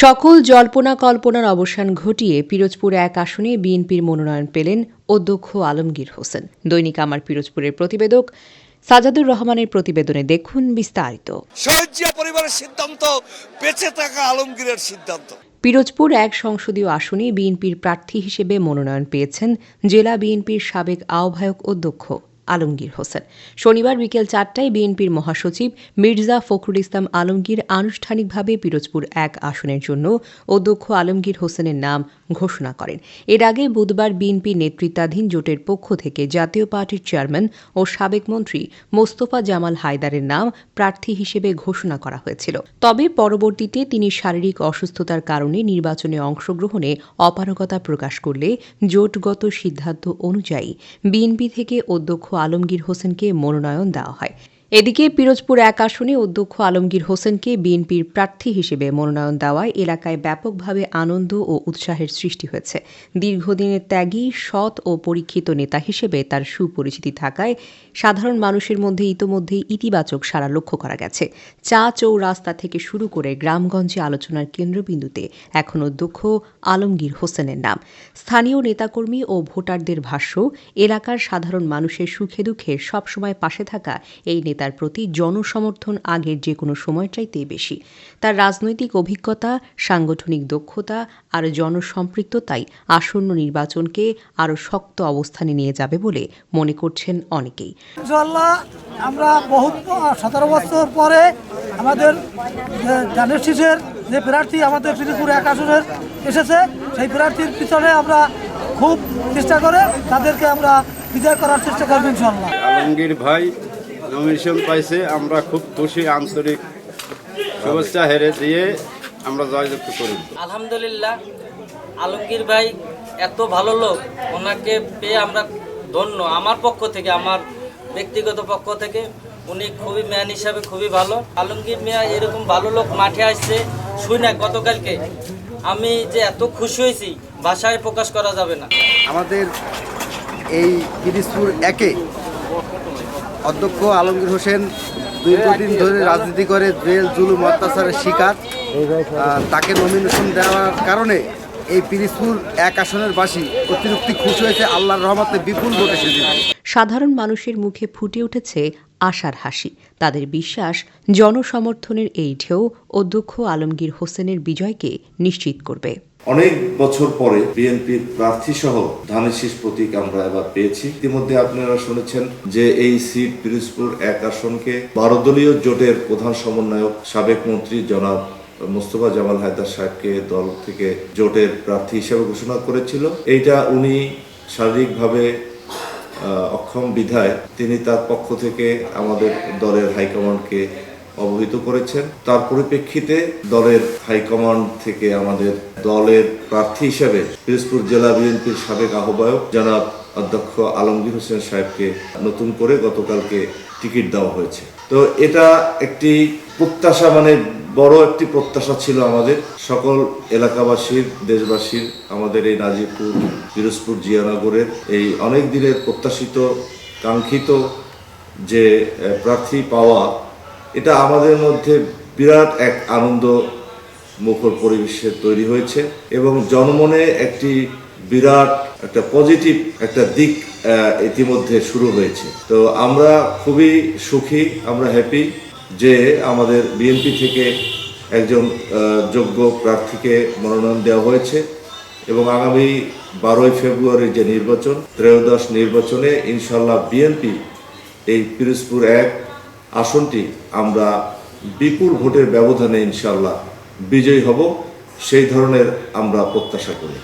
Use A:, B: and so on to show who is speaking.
A: সকল জল্পনা কল্পনার অবসান ঘটিয়ে পিরোজপুর ১ আসনে বিএনপির মনোনয়ন পেলেন অধ্যক্ষ আলমগীর হোসেন। দৈনিক আমার পিরোজপুরের প্রতিবেদক সাজাদুর রহমানের প্রতিবেদনে দেখুন বিস্তারিত।
B: শহীদ জিয়া পরিবারের সিদ্ধান্ত, বেঁচে থাকা আলমগীরের সিদ্ধান্ত।
A: পিরোজপুর ১ সংসদীয় আসনে বিএনপির প্রার্থী হিসেবে মনোনয়ন পেয়েছেন জেলা বিএনপির সাবেক আহ্বায়ক অধ্যক্ষ আলমগীর হোসেন। শনিবার বিকেল ৪টায় বিএনপির মহাসচিব মির্জা ফখরুল ইসলাম আলমগীর আনুষ্ঠানিকভাবে পিরোজপুর ১ আসনের জন্য অধ্যক্ষ আলমগীর হোসেনের নাম ঘোষণা করেন। এর আগে বুধবার বিএনপি নেতৃত্বাধীন জোটের পক্ষ থেকে জাতীয় পার্টির চেয়ারম্যান ও সাবেক মন্ত্রী মোস্তফা জামাল হায়দারের নাম প্রার্থী হিসেবে ঘোষণা করা হয়েছিল। তবে পরবর্তীতে তিনি শারীরিক অসুস্থতার কারণে নির্বাচনে অংশগ্রহণে অপারগতা প্রকাশ করলে জোটগত সিদ্ধান্ত অনুযায়ী বিএনপি থেকে অধ্যক্ষ আলমগীর হোসেনকে মনোনয়ন দেওয়া হয়। এদিকে পিরোজপুর ১ আসনে অধ্যক্ষ আলমগীর হোসেনকে বিএনপির প্রার্থী হিসেবে মনোনয়ন দেওয়ায় এলাকায় ব্যাপকভাবে আনন্দ ও উৎসাহের সৃষ্টি হয়েছে। দীর্ঘদিনের ত্যাগী, সৎ ও পরীক্ষিত নেতা হিসেবে তার সুপরিচিতি থাকায় সাধারণ মানুষের মধ্যে ইতোমধ্যেই ইতিবাচক সাড়া লক্ষ্য করা গেছে। চা চৌরাস্তা থেকে শুরু করে গ্রামগঞ্জে আলোচনার কেন্দ্রবিন্দুতে এখন অধ্যক্ষ আলমগীর হোসেনের নাম। স্থানীয় নেতাকর্মী ও ভোটারদের ভাষ্য, এলাকার সাধারণ মানুষের সুখে দুঃখে সবসময় পাশে থাকা এই তার প্রতি জনসমর্থন আগের যে কোনো সময় চাইতে বেশি। তার রাজনৈতিক অভিজ্ঞতা, সাংগঠনিক দক্ষতা আর জনসম্পৃক্ততাই আসন্ন নির্বাচনকে আরও শক্ত অবস্থানে নিয়ে যাবে বলে মনে করছেন অনেকেই।
C: ইনশাআল্লাহ আমরা বহু 17 বছর পরে আমাদের ধানের শীষের যে প্রার্থী আমাদের পিরোজপুর ১ আসনের এসেছে, সেই প্রার্থীর পিছনে আমরা খুব চেষ্টা করে তাদেরকে আমরা বিজয় করার চেষ্টা করব ইনশাআল্লাহ।
D: আলমগীর ভাই নমিনেশন পাইছে, আমরা খুব খুশি, আন্তরিক শুভেচ্ছা হেরে দিয়ে আমরা জয়যুক্ত করি।
E: আলহামদুলিল্লাহ, আলমগীর ভাই এত ভালো লোক, ওনাকে পেয়ে আমরা ধন্য। আমার পক্ষ থেকে, আমার ব্যক্তিগত পক্ষ থেকে উনি খুবই ম্যান হিসাবে খুবই ভালো। আলমগীর মিয়া এরকম ভালো লোক মাঠে আসছে শুনে গতকালকে আমি যে এত খুশি হয়েছি ভাষায় প্রকাশ করা যাবে না।
F: আমাদের এই পিরোজপুর ১-এ অধ্যক্ষ আলমগীর হোসেন দীর্ঘদিন ধরে রাজনীতি করে জেল, জুলুম, অত্যাচারের শিকার। তাকে নমিনেশন দেওয়ার কারণে এই পিরোজপুর ১ আসনের বাসী অতিরিক্ত খুশি হয়েছে। আল্লাহর রহমতে বিপুল ভোটে এসেছে।
A: সাধারণ মানুষের মুখে ফুটে উঠেছে আশার হাসি। তাদের বিশ্বাস, জনসমর্থনের এই ঢেউ অধ্যক্ষ আলমগীর হোসেনের বিজয়কে নিশ্চিত করবে।
G: অনেক বছর পরে বিএনপির প্রার্থী সহ ধানের শীষ প্রতীক আমরা এবার পেয়েছি। ইতিমধ্যে আপনারা শুনেছেন যে এই সিট পিরোজপুর ১ আসনকে ১২ দলীয় জোটের প্রধান সমন্বয়ক সাবেক মন্ত্রী জনাব মোস্তফা জামাল হায়দার সাহেবকে দল থেকে জোটের প্রার্থী হিসেবে ঘোষণা করেছিল। এইটা উনি শারীরিকভাবে অক্ষম বিধায় তিনি তার পক্ষ থেকে আমাদের দলের হাইকমান্ডকে অবহিত করেছেন। তার পরিপ্রেক্ষিতে দলের হাইকমান্ড থেকে আমাদের দলের প্রার্থী হিসেবে পিরোজপুর জেলা বিএনপির সাবেক আহ্বায়ক জনাব অধ্যক্ষ আলমগীর হোসেন সাহেবকে নতুন করে গতকালকে টিকিট দেওয়া হয়েছে। তো এটা একটি প্রত্যাশা, মানে বড় একটি প্রত্যাশা ছিল আমাদের সকল এলাকাবাসীর, দেশবাসীর। আমাদের এই নাজিরপুর, পিরোজপুর, জিয়ানগরের এই অনেক দিনের প্রত্যাশিত কাঙ্ক্ষিত যে প্রার্থী পাওয়া, এটা আমাদের মধ্যে বিরাট এক আনন্দ মুখর পরিবেশে তৈরি হয়েছে এবং জনমনে একটি বিরাট একটা পজিটিভ একটা দিক ইতিমধ্যে শুরু হয়েছে। তো আমরা খুবই সুখী, আমরা হ্যাপি যে আমাদের বিএনপি থেকে একজন যোগ্য প্রার্থীকে মনোনয়ন দেওয়া হয়েছে এবং আগামী 12ই ফেব্রুয়ারির যে নির্বাচন, ত্রয়োদশ নির্বাচনে ইনশাল্লাহ বিএনপি এই পিরোজপুর ১ আসনটি আমরা বিপুল ভোটের ব্যবধানে ইনশাল্লাহ বিজয়ী হব, সেই ধরনের আমরা প্রত্যাশা করি।